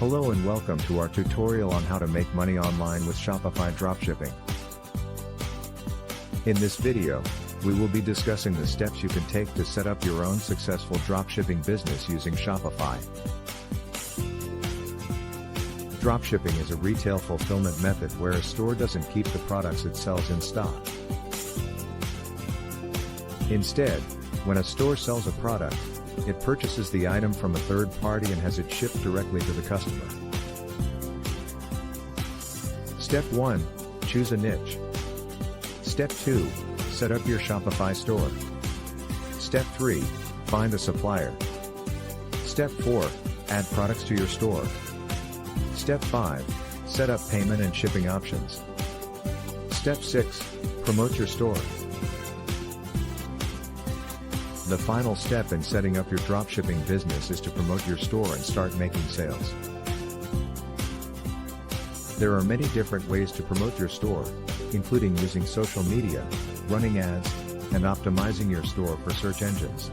Hello and welcome to our tutorial on how to make money online with Shopify Dropshipping. In this video, we will be discussing the steps you can take to set up your own successful dropshipping business using Shopify. Dropshipping is a retail fulfillment method where a store doesn't keep the products it sells in stock. Instead, when a store sells a product, it purchases the item from a third party and has it shipped directly to the customer. Step 1. Choose a niche. Step 2. Set up your Shopify store. Step 3. Find a supplier. Step 4. Add products to your store. Step 5. Set up payment and shipping options. Step 6. Promote your store. The final step in setting up your dropshipping business is to promote your store and start making sales. There are many different ways to promote your store, including using social media, running ads, and optimizing your store for search engines.